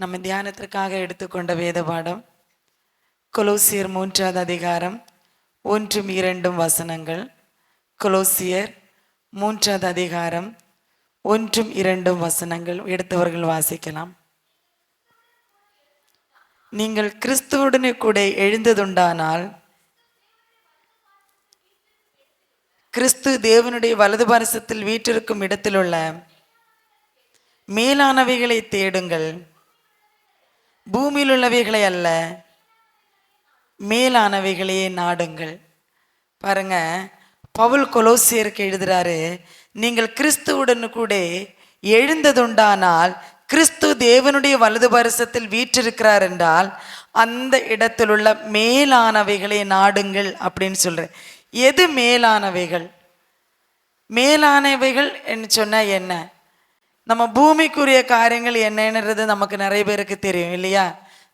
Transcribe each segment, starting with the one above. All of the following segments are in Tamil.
நம்ம தியானத்திற்காக எடுத்துக்கொண்ட வேத பாடம் கொலோசியர் 3வது அதிகாரம் 1-2 வசனங்கள். கொலோசியர் 3வது அதிகாரம் 1-2 வசனங்கள் எடுத்தவர்கள் வாசிக்கலாம். நீங்கள் கிறிஸ்துவுடனே கூட எழுந்ததுண்டானால் கிறிஸ்து தேவனுடைய வலது பாரசத்தில் வீற்றிருக்கும் இடத்திலுள்ள மேலானவைகளை தேடுங்கள், பூமியில் உள்ளவைகளை அல்ல, மேலானவைகளையே நாடுங்கள். பாருங்க, பவுல் கொலோசியருக்கு எழுதுறாரு, நீங்கள் கிறிஸ்துவுடன் கூட எழுந்ததுண்டானால் கிறிஸ்து தேவனுடைய வலது பாரசத்தில் வீற்றிருக்கிறார் என்றால் அந்த இடத்தில் உள்ள மேலானவைகளை நாடுங்கள் அப்படின்னு சொல்ற. எது மேலானவைகள்? மேலானவைகள் என்று சொன்னா என்ன? நம்ம பூமிக்குரிய காரியங்கள் என்னன்றது நமக்கு நிறைய பேருக்கு தெரியும் இல்லையா?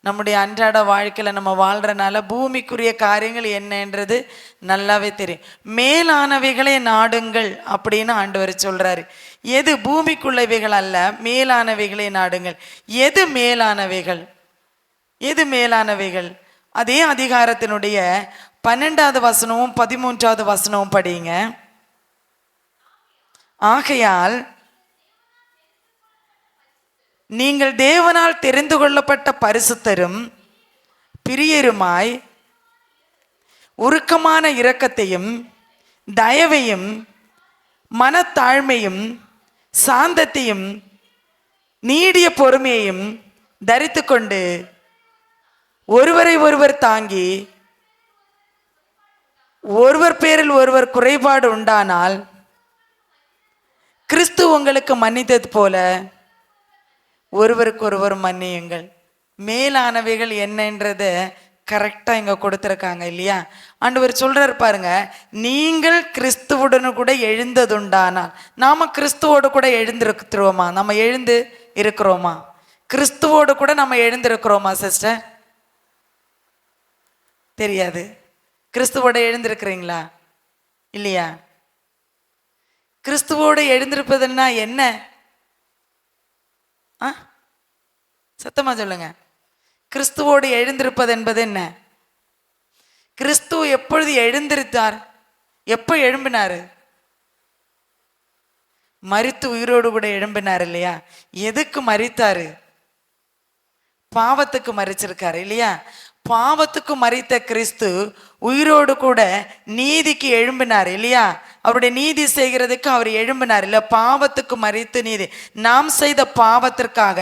நம்முடைய அன்றாட வாழ்க்கையில் நம்ம வாழ்கிறனால பூமிக்குரிய காரியங்கள் என்னன்றது நல்லாவே தெரியும். மேலானவைகளை நாடுங்கள் அப்படின்னு ஆண்டவர் சொல்கிறாரு. எது பூமிக்குள்ளவைகள் அல்ல, மேலானவைகளை நாடுங்கள். எது மேலானவைகள்? எது மேலானவைகள்? அதே அதிகாரத்தினுடைய 12வது வசனமும் 13வது வசனமும் படிங்க. ஆகையால் நீங்கள் தேவனால் தெரிந்து கொள்ளப்பட்ட பரிசுத்தரும் பிரியருமாய் உருக்கமான இரக்கத்தையும் தயவையும் மனத்தாழ்மையும் சாந்தத்தையும் நீடிய பொறுமையையும் தரித்து கொண்டு ஒருவரை ஒருவர் தாங்கி ஒருவர் பேரில் ஒருவர் குறைபாடு உண்டானால் கிறிஸ்து உங்களுக்கு மன்னித்தது போல ஒருவருக்கு ஒருவர் மன்னியுங்கள். மேலானவைகள் என்னன்றத கரெக்டாக இங்கே கொடுத்துருக்காங்க இல்லையா? ஆண்டவர் சொல்றாரு பாருங்க, நீங்கள் கிறிஸ்துவுடன் கூட எழுந்ததுண்டானால். நாம கிறிஸ்துவோடு கூட எழுந்திருக்கிறோமா? நம்ம எழுந்து இருக்கிறோமா? கிறிஸ்துவோடு கூட நம்ம எழுந்திருக்கிறோமா சிஸ்டர்? தெரியாது. கிறிஸ்துவோட எழுந்திருக்கிறீங்களா இல்லையா? கிறிஸ்துவோடு எழுந்திருப்பதுன்னா என்ன? சத்தமா சொல்லுங்க. கிறிஸ்துவோடு எழுந்திருப்பது என்பது என்ன? கிறிஸ்து எப்பொழுது எழுந்திருத்தார்? எப்போ எழும்பினாரு? மரித்து உயிரோடு கூட எழும்பினார் இல்லையா? எதுக்கு மரித்தாரு? பாவத்துக்கு மரிச்சிருக்காரு இல்லையா? பாவத்துக்கு மரித்த கிறிஸ்து உயிரோடு கூட நீதிக்கு எழும்பினார் இல்லையா? அவருடைய நீதி செய்கிறதுக்கு அவர் எழும்பினார் இல்ல? பாவத்துக்கு மரித்து நீதி, நாம் செய்த பாவத்திற்காக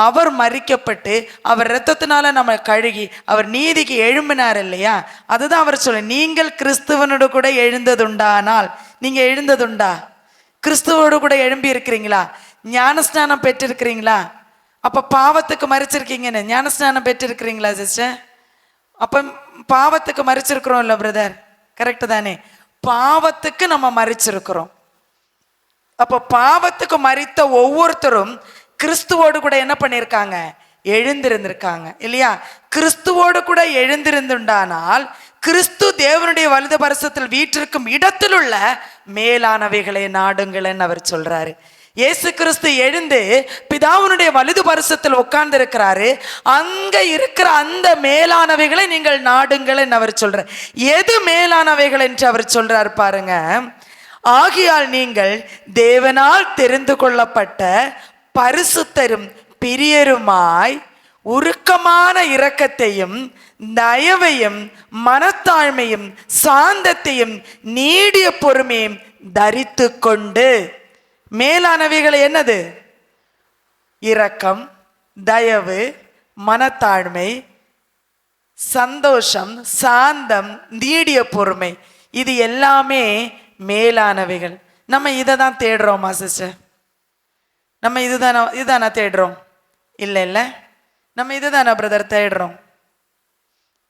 அவர் மரிக்கப்பட்டு அவர் இரத்தத்தினால நம்ம கழுகி அவர் நீதிக்கு எழும்பினார் இல்லையா? அதுதான் அவர் சொல்ல, நீங்கள் கிறிஸ்துவனோடு கூட எழுந்ததுண்டானால். நீங்க எழுந்ததுண்டா? கிறிஸ்துவோடு கூட எழும்பி இருக்கிறீங்களா? ஞானஸ்நானம் பெற்றிருக்கிறீங்களா? அப்ப பாவத்துக்கு மரிச்சிருக்கீங்கன்னு ஞானஸ்நானம் பெற்றிருக்கிறீங்களா சிஸ்டர்? அப்ப பாவத்துக்கு மரிச்சிருக்கிறோம் இல்ல பிரதர்? கரெக்டு தானே? பாவத்துக்கு நம்ம மரிச்சிருக்கிறோம். அப்ப பாவத்துக்கு மரித்த ஒவ்வொருத்தரும் கிறிஸ்துவோடு கூட என்ன பண்ணியிருக்காங்க? எழுந்திருந்திருக்காங்க இல்லையா? கிறிஸ்துவோடு கூட எழுந்திருந்துண்டானால் கிறிஸ்து தேவனுடைய வலது பரிசத்தில் வீற்றிருக்கும் இடத்தில் உள்ள மேலானவைகளை நாடுங்கள்ன்னு அவர் சொல்றாரு. இயேசு கிறிஸ்து எழுந்து பிதாவினுடைய வலது பரிசத்தில் உட்கார்ந்து இருக்கிறாரு. அங்க இருக்கிற அந்த மேலானவைகளை நீங்கள் நாடுங்கள் என்று அவர் சொல்றார். எது மேலானவைகள் என்று அவர் சொல்றார் பாருங்க. ஆகையால் நீங்கள் தேவனால் தெரிந்து கொள்ளப்பட்ட பரிசுத்தரும் பிரியருமாய் உருக்கமான இரக்கத்தையும் தயவையும் மனத்தாழ்மையும் சாந்தத்தையும் நீடிய பொறுமையும் தரித்து கொண்டு. மேலானவைகள் என்னது? இரக்கம், தயவு, மனத்தாழ்மை, சந்தோஷம், சாந்தம், நீடிய பொறுமை. இது எல்லாமே மேலானவைகள். நம்ம இதை தான் தேடுறோமா சிஸ்டர்? நம்ம இதுதானா தேடுறோம்? இல்லை இல்லை, நம்ம இதுதானா பிரதர் தேடுறோம்?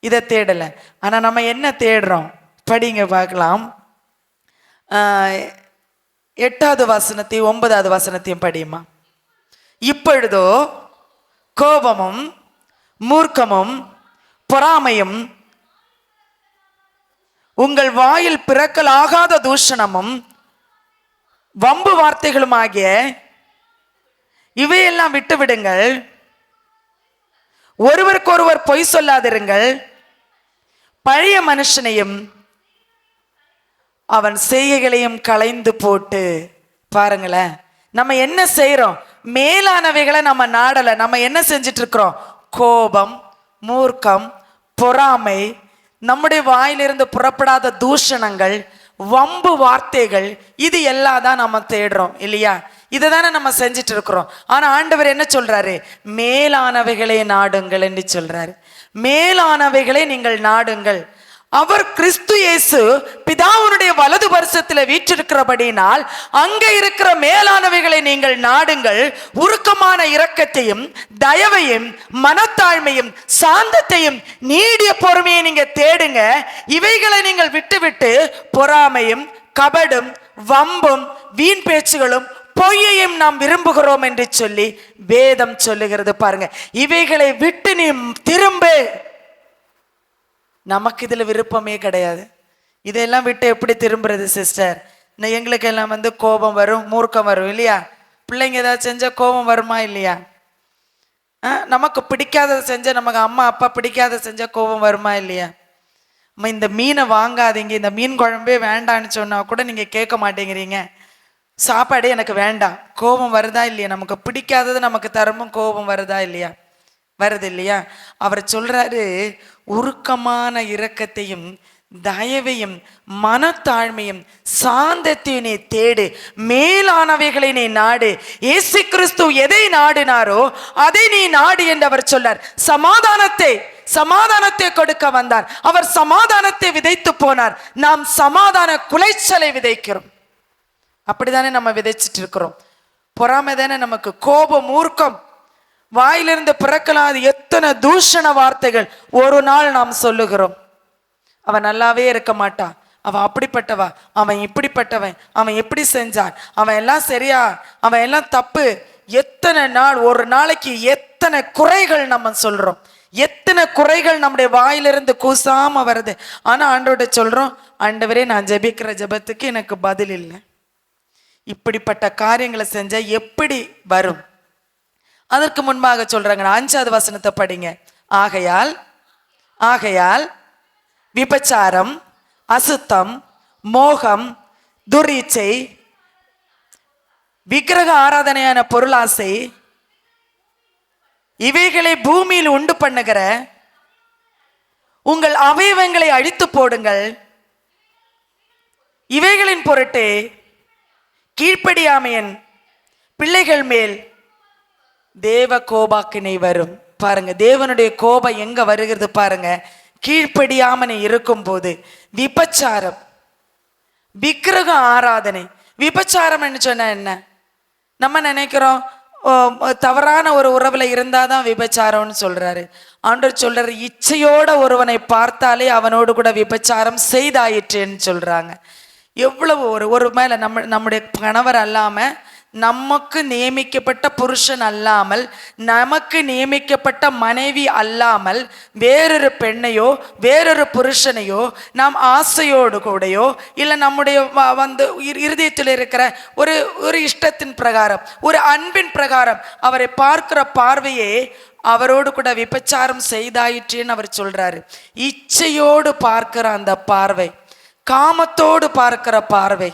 இதை தேடலை. ஆனால் நம்ம என்ன தேடுறோம்? படிங்க பார்க்கலாம். 8வது வசனத்தையும் 9வது வசனத்தையும் படியுமா. இப்பொழுதோ கோபமும் மூர்க்கமும் பொறாமையும் உங்கள் வாயில் பிறக்கலாகாத தூஷணமும் வம்பு வார்த்தைகளும் ஆகிய இவையெல்லாம் விட்டுவிடுங்கள். ஒருவருக்கொருவர் பொய் சொல்லாதிருங்கள், பழைய மனுஷனையும் அவன் செய்கைகளையும் களைந்து போட்டு. பாருங்களேன், நம்ம என்ன செய்யறோம்? மேலானவைகளை நம்ம நாடல. நம்ம என்ன செஞ்சிட்டு இருக்கிறோம்? கோபம், மூர்க்கம், பொறாமை, நம்முடைய வாயிலிருந்து புறப்படாத தூஷணங்கள், வம்பு வார்த்தைகள், இது எல்லாம் தான் நம்ம தேடுறோம் இல்லையா? இதை தானே நம்ம செஞ்சிட்டு இருக்கிறோம். ஆனா ஆண்டவர் என்ன சொல்றாரு? மேலானவைகளை நாடுங்கள் என்று சொல்றாரு. மேலானவைகளை நீங்கள் நாடுங்கள். அவர் கிறிஸ்து இயேசு பிதாவுடைய வலது பரிசத்தில் வீற்றிருக்கிறபடினால் அங்கே இருக்கிற மேலானவைகளை நீங்கள் நாடுங்கள். உருக்கமான இரக்கத்தையும் தயவையும் மனத்தாழ்மையும் சாந்தத்தையும் நீடிய பொறுமையை நீங்க தேடுங்க. இவைகளை நீங்கள் விட்டுவிட்டு பொறாமையும் கபடும் வம்பும் வீண் பேச்சுகளும் பொய்யையும் நாம் விரும்புகிறோம் என்று சொல்லி வேதம் சொல்லுகிறது. பாருங்க, இவைகளை விட்டு நீ திரும்ப. நமக்கு இதுல விருப்பமே கிடையாது. இதெல்லாம் விட்டு எப்படி திரும்புறது சிஸ்டர்? எங்களுக்கு எல்லாம் கோபம் வரும், மூர்க்கம் வரும் இல்லையா? பிள்ளைங்க ஏதாவது செஞ்சா கோபம் வருமா இல்லையா? நமக்கு பிடிக்காததை செஞ்சா, நமக்கு அம்மா அப்பா பிடிக்காத செஞ்சா கோபம் வருமா இல்லையா? இந்த மீனை வாங்காதீங்க, இந்த மீன் குழம்பே வேண்டான்னு சொன்னா கூட நீங்க கேட்க மாட்டேங்கிறீங்க. சாப்பாடே எனக்கு வேண்டாம், கோபம் வருதா இல்லையா? நமக்கு பிடிக்காதது நமக்கு தரமும் கோபம் வருதா இல்லையா? வருது இல்லையா? அவர் சொல்றாரு, உருக்கமான இரக்கத்தையும் தயவையும் மனத்தாழ்மையும் சாந்தத்தையும் நீ தேடு, மேலானவைகளை நீ நாடு. இயேசு கிறிஸ்து எதை நாடினாரோ அதை நீ நாடு என்று அவர் சொன்னார். சமாதானத்தை கொடுக்க வந்தார். அவர் சமாதானத்தை விதைத்து போனார். நாம் சமாதான குலைச்சலை விதைக்கிறோம். அப்படித்தானே நம்ம விதைச்சிட்டு இருக்கிறோம். பொறாமை தானே நமக்கு. கோபம், மூர்க்கம், வாயிலிருந்து பிறக்கலாது எத்தனை தூஷண வார்த்தைகள் ஒரு நாள் நாம் சொல்லுகிறோம். அவன் நல்லாவே இருக்க மாட்டான், அவன் அப்படிப்பட்டவா, அவன் இப்படிப்பட்டவன், அவன் எப்படி செஞ்சான், அவன் எல்லாம் சரியா, அவன் எல்லாம் தப்பு. எத்தனை நாள், ஒரு நாளைக்கு எத்தனை குறைகள் நம்ம சொல்றோம், எத்தனை குறைகள் நம்முடைய வாயிலிருந்து கூசாம வருது. ஆனா ஆண்டவர்கிட்ட சொல்றோம், ஆண்டவரே நான் ஜெபிக்கிற ஜெபத்துக்கு எனக்கு பதில் இல்லை. இப்படிப்பட்ட காரியங்களை செஞ்சா எப்படி வரும்? அதற்கு முன்பாக சொல்றாங்க, 5வது வசனத்தை படிங்க. ஆகையால் விபச்சாரம், அசுத்தம், மோகம், துரீச்சை, விக்கிரக ஆராதனையான பொருளாசை, இவைகளை பூமியில் உண்டு பண்ணுகிற உங்கள் அவயவங்களை அழித்து போடுங்கள். இவைகளின் பொருட்டே கீழ்ப்படியாமையின் பிள்ளைகள் மேல் தேவ கோபாக்கினை வரும். பாருங்க, தேவனுடைய கோபம் எங்க வருகிறது பாருங்க. கீழ்ப்படியாமனை இருக்கும் போது. விபச்சாரம், விக்கிரக ஆராதனை. விபச்சாரம் சொன்னா என்ன? நம்ம நினைக்கிறோம் தவறான ஒரு உறவுல இருந்தாதான் விபச்சாரம்னு சொல்றாரு. ஆண்டவர் சொல்றாரு, இச்சையோட ஒருவனை பார்த்தாலே அவனோடு கூட விபச்சாரம் செய்தாயிற்றேன்னு சொல்றாங்க. எவ்வளவு ஒரு மேல நம்முடைய கணவர் அல்லாம, நமக்கு நியமிக்கப்பட்ட புருஷன் அல்லாமல், நமக்கு நியமிக்கப்பட்ட மனைவி அல்லாமல் வேறொரு பெண்ணையோ வேறொரு புருஷனையோ நாம் ஆசையோடு கூடையோ இல்லை நம்முடைய இருதயத்தில் இருக்கிற ஒரு இஷ்டத்தின் பிரகாரம், ஒரு அன்பின் பிரகாரம் அவரை பார்க்கிற பார்வையே அவரோடு கூட விபச்சாரம் செய்தாயிற்றேன்னு அவர் சொல்றாரு. இச்சையோடு பார்க்கிற அந்த பார்வை, காமத்தோடு பார்க்கிற பார்வை,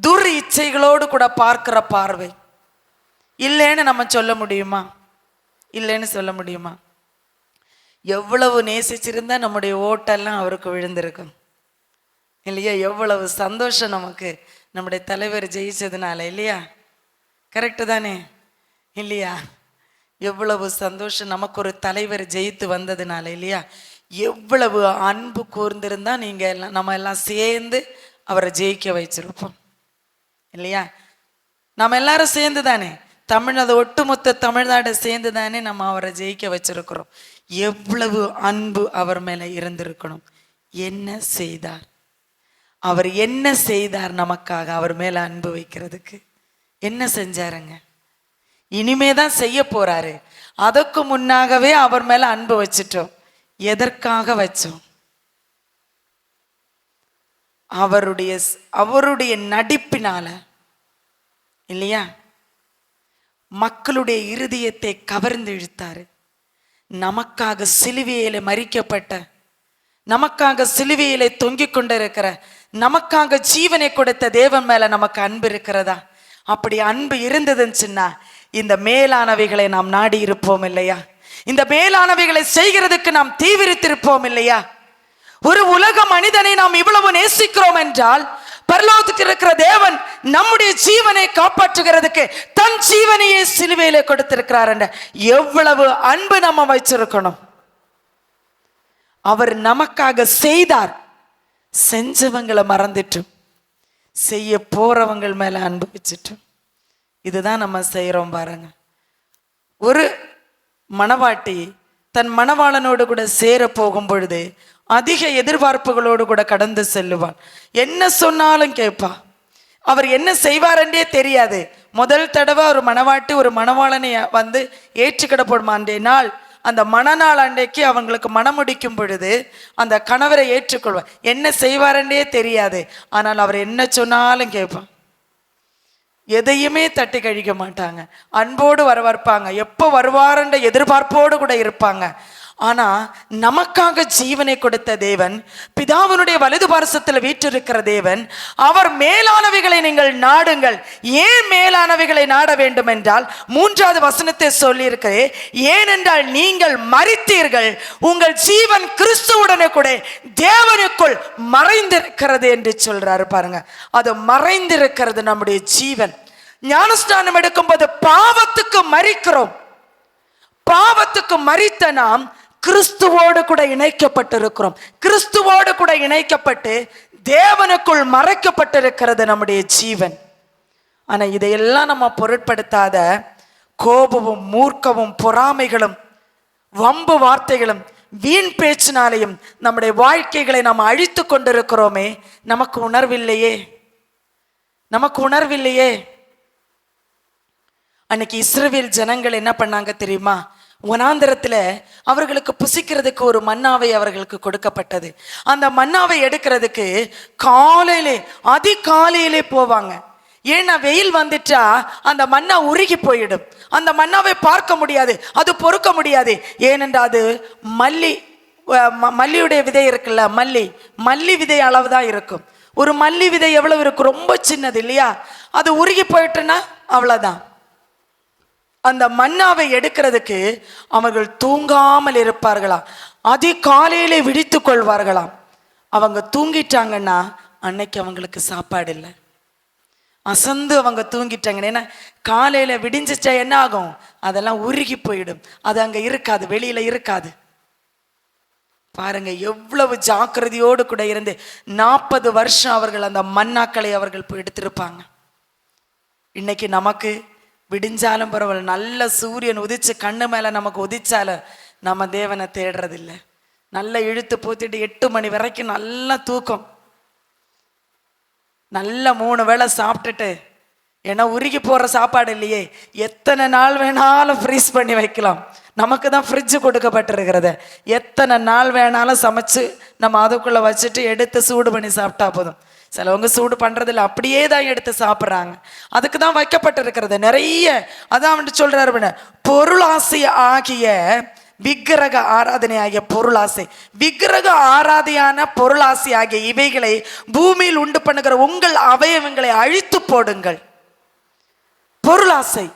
துர் இச்சைகளோடு கூட பார்க்கிற பார்வை இல்லைன்னு நம்ம சொல்ல முடியுமா? இல்லைன்னு சொல்ல முடியுமா? எவ்வளவு நேசிச்சிருந்தா நம்முடைய ஓட்டெல்லாம் அவருக்கு விழுந்திருக்கும் இல்லையா? எவ்வளவு சந்தோஷம் நமக்கு நம்முடைய தலைவர் ஜெயிச்சதுனால இல்லையா? கரெக்டு தானே இல்லையா? எவ்வளவு சந்தோஷம் நமக்கு ஒரு தலைவர் ஜெயித்து வந்ததுனால இல்லையா? எவ்வளவு அன்பு கூர்ந்திருந்தா நீங்க எல்லாம் நம்ம எல்லாம் சேர்ந்து அவரை ஜெயிக்க வச்சிருப்போம் இல்லையா? நம்ம எல்லாரும் சேர்ந்து தானே, தமிழ்நாடு ஒட்டுமொத்த தமிழ்நாடு சேர்ந்து தானே நம்ம அவரை ஜெயிக்க வச்சிருக்கிறோம். எவ்வளவு அன்பு அவர் மேல இருந்திருக்கணும். என்ன செய்தார் அவர்? என்ன செய்தார் நமக்காக? அவர் மேல அன்பு வைக்கிறதுக்கு என்ன செஞ்சாருங்க? இனிமேதான் செய்ய போறாரு. அதற்கு முன்னாகவே அவர் மேல அன்பு வச்சிட்டோம். எதற்காக வச்சோம்? அவருடைய நடிப்பினால இல்லையா? மக்களுடைய இருதயத்தை கவர்ந்து இழுத்தாரு. நமக்காக சிலுவையிலே மரிக்கப்பட்ட, நமக்காக சிலுவையிலே தொங்கிக் கொண்டிருக்கிற, நமக்காக ஜீவனை கொடுத்த தேவன் மேல நமக்கு அன்பு இருக்கிறதா? அப்படி அன்பு இருந்ததுன்னு இந்த மேலானவைகளை நாம் நாடி இருப்போம் இல்லையா? இந்த மேலானவைகளை செய்கிறதுக்கு நாம் தீவிரித்திருப்போம் இல்லையா? ஒரு உலக மனிதனை நாம் இவ்வளவு நேசிக்கிறோம் என்றால், பரலோகத்துக்கு இருக்கிற தேவன் நம்முடைய ஜீவனை காப்பாற்றுகிறதுக்கு தன் ஜீவனையே சிலுவையிலே கொடுத்திருக்கிறார் என்ற எவ்வளவு அன்பு நம்ம வச்சிருக்கணும். அவர் நமக்காக செய்தார், செஞ்சவங்களை மறந்துட்டும் செய்ய போறவங்கள் மேல அன்பு வச்சுட்டும். இதுதான் நம்ம செய்யறோம் பாருங்க. ஒரு மணவாட்டி தன் மணவாளனோடு கூட சேர போகும் பொழுது அதிக எதிர்பார்ப்புகளோடு கூட கடந்து செல்லுவான். என்ன சொன்னாலும் கேட்பா. அவர் என்ன செய்வார்ன்றே தெரியாது. முதல் தடவை ஒரு மணவாட்டி ஒரு மணவாளனை வந்து ஏற்றுக்கிட போடுமா அன்றைய நாள், அந்த மணநாள் அன்றைக்கு அவங்களுக்கு மணமுடிக்கும் பொழுது அந்த கணவரை ஏற்றுக்கொள்வார். என்ன செய்வாரன்றே தெரியாது, ஆனால் அவர் என்ன சொன்னாலும் கேட்பான். எதையுமே தட்டி கழிக்க மாட்டாங்க, அன்போடு வரவேற்பாங்க, எப்போ வருவாருன்ற எதிர்பார்ப்போடு கூட இருப்பாங்க. ஆனா நமக்காக ஜீவனை கொடுத்த தேவன், பிதாவினுடைய வலது பார்சத்தில் வீற்றிருக்கிற தேவன், அவர் மேலானவைகளை நீங்கள் நாடுங்கள். ஏன் மேலானவைகளை நாட வேண்டும் என்றால் 3வது வசனத்தை சொல்லியிருக்கிறேன். ஏனென்றால் நீங்கள் மரித்தீர்கள், உங்கள் ஜீவன் கிறிஸ்துவுடனே கூட தேவனுக்குள் மறைந்திருக்கிறது என்று சொல்றாரு பாருங்க. அது மறைந்திருக்கிறது நம்முடைய ஜீவன். ஞானஸ்நானம் எடுக்கும்போது பாவத்துக்கு மரிக்கிறோம். பாவத்துக்கு மரித்த நாம் கிறிஸ்துவோடு கூட இணைக்கப்பட்டிருக்கிறோம். கிறிஸ்துவோடு கூட இணைக்கப்பட்டு தேவனுக்குள் மறைக்கப்பட்டிருக்கிறது நம்முடைய ஜீவன். ஆனா இதையெல்லாம் நம்ம பொருட்படுத்தாத கோபமும் மூர்க்கமும் பொறாமைகளும் வம்பு வார்த்தைகளும் வீண் பேச்சினாலையும் நம்முடைய வாழ்க்கைகளை நாம் அழித்து கொண்டிருக்கிறோமே. நமக்கு உணர்வில்லையே, நமக்கு உணர்வில்லையே. அன்னைக்கு இஸ்ரவேல் ஜனங்கள் என்ன பண்ணாங்க தெரியுமா? வனாந்தரத்துல அவர்களுக்கு புசிக்கிறதுக்கு ஒரு மன்னாவை அவர்களுக்கு கொடுக்கப்பட்டது. அந்த மன்னாவை எடுக்கிறதுக்கு காலையிலே அதிகாலையிலே போவாங்க. ஏன்னா வெயில் வந்துட்டா அந்த மன்னா உருகி போயிடும். அந்த மன்னாவை பார்க்க முடியாது, அது பொறுக்க முடியாது. ஏனென்றால் அது மல்லியுடைய விதை இருக்குல்ல, மல்லி விதை அளவு தான் இருக்கும். ஒரு மல்லி விதை எவ்வளவு இருக்கும்? ரொம்ப சின்னது இல்லையா? அது உருகி போயிட்டுன்னா அவ்வளவுதான். அந்த மன்னாவை எடுக்கிறதுக்கு அவர்கள் தூங்காமல் இருப்பார்களாம், அதிகாலையிலே விழித்து கொள்வார்களாம். அவங்க தூங்கிட்டாங்கன்னா அன்னைக்கு அவங்களுக்கு சாப்பாடு இல்லை. அசந்து அவங்க தூங்கிட்டாங்க. ஏன்னா காலையில விடிஞ்சிச்சா என்ன ஆகும்? அதெல்லாம் உருகி போயிடும், அது அங்க இருக்காது, வெளியில இருக்காது. பாருங்க எவ்வளவு ஜாக்கிரதையோடு கூட இருந்து 40 வருஷம் அவர்கள் அந்த மன்னாக்களை அவர்கள் போய் எடுத்திருப்பாங்க. இன்னைக்கு நமக்கு விடிஞ்சாலும் பரவாயில்ல, நல்ல சூரியன் உதிச்சு கண்ணு மேல நமக்கு உதிச்சாலும் நம்ம தேவனை தேடுறதில்லை. நல்லா இழுத்து பூத்திட்டு 8 மணி வரைக்கும் நல்லா தூக்கம், நல்ல 3 வேளை சாப்பிட்டுட்டு, ஏன்னா உருகி போற சாப்பாடு இல்லையே, எத்தனை நாள் வேணாலும் ஃப்ரீஸ் பண்ணி வைக்கலாம். நமக்கு தான் ஃப்ரிட்ஜு கொடுக்கப்பட்டிருக்கிறது. எத்தனை நாள் வேணாலும் சமைச்சு நம்ம அதுக்குள்ள வச்சுட்டு எடுத்து சூடு பண்ணி சாப்பிட்டா போதும். சிலவங்க சூடு பண்றதில்ல, அப்படியே தான் எடுத்து சாப்பிட்றாங்க. அதுக்கு தான் வைக்கப்பட்டிருக்கிறது நிறைய. அதான் வந்து சொல்றாரு, பொருளாசை ஆகிய விக்கிரக ஆராதனை ஆகிய பொருளாசை, விக்கிரக ஆராதையான பொருளாசை ஆகிய இவைகளை பூமியில் உண்டு பண்ணுகிற உங்கள் அவயவங்களை அழித்து போடுங்கள். பொருளாசை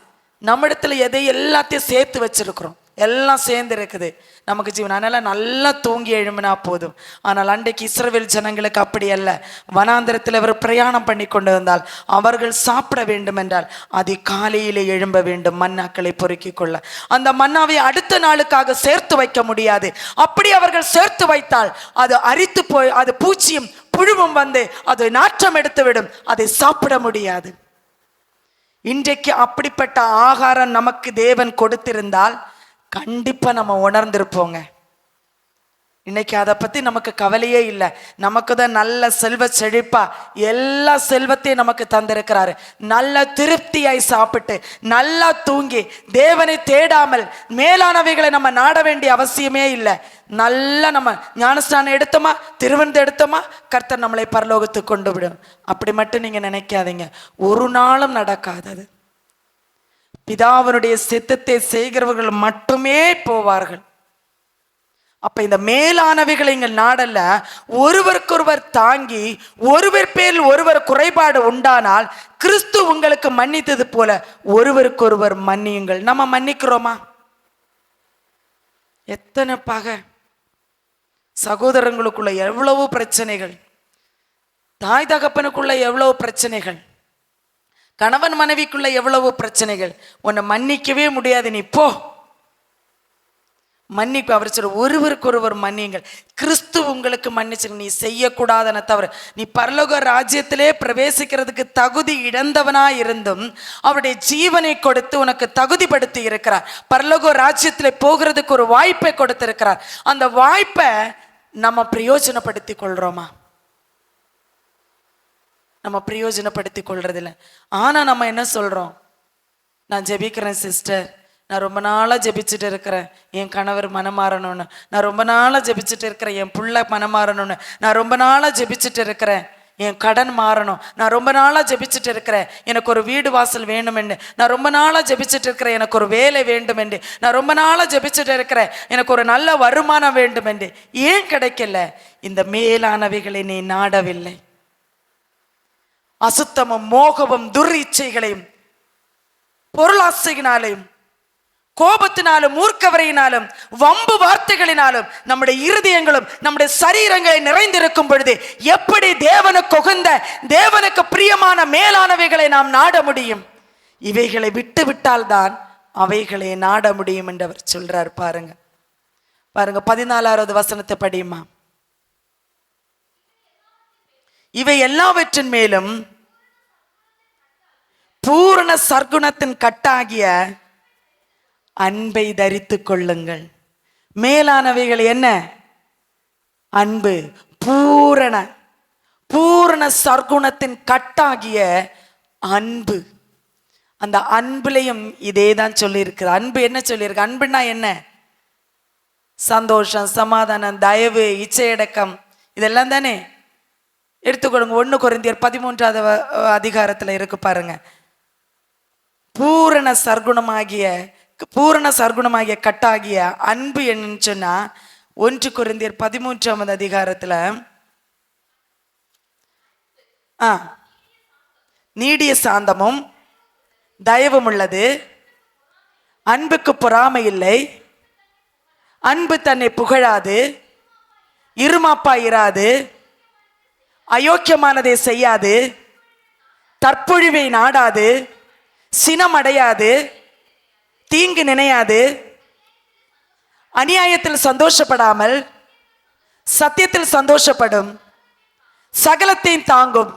நம்மிடத்துல எதை எல்லாத்தையும் சேர்த்து வச்சிருக்கிறோம், எல்லாம் சேர்ந்து இருக்குது நமக்கு ஜீவன். அதனால நல்லா தூங்கி எழும்பினா போதும். ஆனால் அன்றைக்கு இஸ்ரவேல் ஜனங்களுக்கு அப்படி அல்ல. வனாந்திரத்தில் அவர் பிரயாணம் பண்ணி கொண்டு வந்தால் அவர்கள் சாப்பிட வேண்டும் என்றால் அதிகாலையிலே எழும்ப வேண்டும், மன்னாக்களை பொறுக்கி கொள்ள. அந்த மன்னாவை அடுத்த நாளுக்காக சேர்த்து வைக்க முடியாது. அப்படி அவர்கள் சேர்த்து வைத்தால் அது அரித்து போய், அது பூச்சியும் புழுவும் வந்து அது நாற்றம் எடுத்து விடும், அதை சாப்பிட முடியாது. இன்றைக்கு அப்படிப்பட்ட ஆகாரம் நமக்கு தேவன் கொடுத்திருந்தால் கண்டிப்பா நம்ம உணர்ந்திருப்போங்க. இன்னைக்கு அதை பத்தி நமக்கு கவலையே இல்லை. நமக்கு தான் நல்ல செல்வ செழிப்பா எல்லா செல்வத்தையும் நமக்கு தந்திருக்கிறாரு. நல்ல திருப்தியாய் சாப்பிட்டு நல்லா தூங்கி தேவனை தேடாமல் மேலானவைகளை நம்ம நாட வேண்டிய அவசியமே இல்லை. நல்லா நம்ம ஞானஸ்நானம் எடுத்தோமா, திருவிருந்து எடுத்தோமா, கர்த்தர் நம்மளை பரலோகத்துக்கு கொண்டு விடும். அப்படி மட்டும் நீங்க நினைக்காதீங்க, ஒரு நாளும் நடக்காதது. பிதாவினுடைய சித்தத்தை செய்கிறவர்கள் மட்டுமே போவார்கள். அப்ப இந்த மேலானவைகளை இங்க நாடல்ல, ஒருவருக்கொருவர் தாங்கி ஒருவர் பேரில் ஒருவர் குறைபாடு உண்டானால் கிறிஸ்து உங்களுக்கு மன்னித்தது போல ஒருவருக்கொருவர் மன்னியுங்கள். நம்ம மன்னிக்கிறோமா? எத்தனை பகை, சகோதரங்களுக்குள்ள எவ்வளவு பிரச்சனைகள், தாய் தகப்பனுக்குள்ள எவ்வளவு பிரச்சனைகள், கணவன் மனைவிக்குள்ள எவ்வளவு பிரச்சனைகள். உன்னை மன்னிக்கவே முடியாது, நீ போ. மன்னிப்பு அவர் சொல்ற, ஒருவருக்கொருவர் மன்னியுங்கள், கிறிஸ்து உங்களுக்கு மன்னிச்சு. நீ செய்யக்கூடாதன தவிர, நீ பரலோக ராஜ்யத்திலே பிரவேசிக்கிறதுக்கு தகுதி இழந்தவனா இருந்தும் அவருடைய ஜீவனை கொடுத்து உனக்கு தகுதிப்படுத்தி இருக்கிறார். பரலோக ராஜ்யத்திலே போகிறதுக்கு ஒரு வாய்ப்பை கொடுத்திருக்கிறார். அந்த வாய்ப்பை நம்ம பிரயோஜனப்படுத்தி கொள்றோமா? நம்ம பிரயோஜனப்படுத்தி கொள்றதில்லை. ஆனா நம்ம என்ன சொல்றோம்? நான் ஜெபிக்கிறேன் சிஸ்டர், நான் ரொம்ப நாளாக ஜெபிச்சுட்டு இருக்கிறேன் என் கணவர் மனமாறணும்னு, நான் ரொம்ப நாளாக ஜெபிச்சுட்டு இருக்கிறேன் என் புள்ள மனமாறணும்னு, நான் ரொம்ப நாளாக ஜெபிச்சுட்டு இருக்கிறேன் என் கடன் மாறணும், நான் ரொம்ப நாளாக ஜெபிச்சுட்டு இருக்கிறேன் எனக்கு ஒரு வீடு வாசல் வேணுமென்று, நான் ரொம்ப நாளாக ஜெபிச்சுட்டு இருக்கிறேன் எனக்கு ஒரு வேலை வேண்டும் என்று, நான் ரொம்ப நாளாக ஜெபிச்சுட்டு இருக்கிறேன் எனக்கு ஒரு நல்ல வருமானம் வேண்டும் என்று. ஏன் கிடைக்கல? இந்த மேலானவைகளை நீ நாடவில்லை. அசுத்தமும் மோகமும் துர்இச்சைகளையும் பொருளாசையினாலையும் கோபத்தினாலும் மூர்க்கவரையினாலும் வம்பு வார்த்தைகளினாலும் நம்முடைய இருதயங்களும் நம்முடைய சரீரங்களை நிறைந்திருக்கும் பொழுது எப்படி தேவனுக்கு உகந்த தேவனுக்கு பிரியமான மேலானவைகளை நாம் நாட முடியும்? இவைகளை விட்டு விட்டால் தான் அவைகளை நாட முடியும் என்று அவர் சொல்றார். பாருங்க பாருங்க 14வது வசனத்தை படியுமா. இவை எல்லாவற்றின் மேலும் பூரண சர்க்குணத்தின் கட்டாகிய அன்பை தரித்துக் கொள்ளுங்கள். மேலானவைகள் என்ன? அன்பு. பூரண சர்க்குணத்தின் கட்டாகிய அன்பு. அந்த அன்புலையும் இதே தான் சொல்லியிருக்கு. அன்பு என்ன சொல்லியிருக்கு? அன்புனா என்ன? சந்தோஷம், சமாதானம், தயவு, இச்சையடக்கம், இதெல்லாம் தானே. எடுத்துக்கொள்ளுங்க, 1 கொரிந்தியர் 13வது அதிகாரத்தில் இருக்கு பாருங்க. பூரண சர்க்குணமாகிய கட்டாகிய அன்பு என்னன்னு சொன்னா 1 கொரிந்தியர் 13வது அதிகாரத்துல நீடிய சாந்தமும் தயவும் உள்ளது, அன்புக்கு பொறாமை இல்லை, அன்பு தன்னை புகழாது, இருமாப்பாயிராது, அயோக்கியமானதை செய்யாது, தற்பொழிவை நாடாது, சினமடையாது, தீங்கு நினையாது, அநியாயத்தில் சந்தோஷப்படாமல் சத்தியத்தில் சந்தோஷப்படும், சகலத்தையும் தாங்கும்,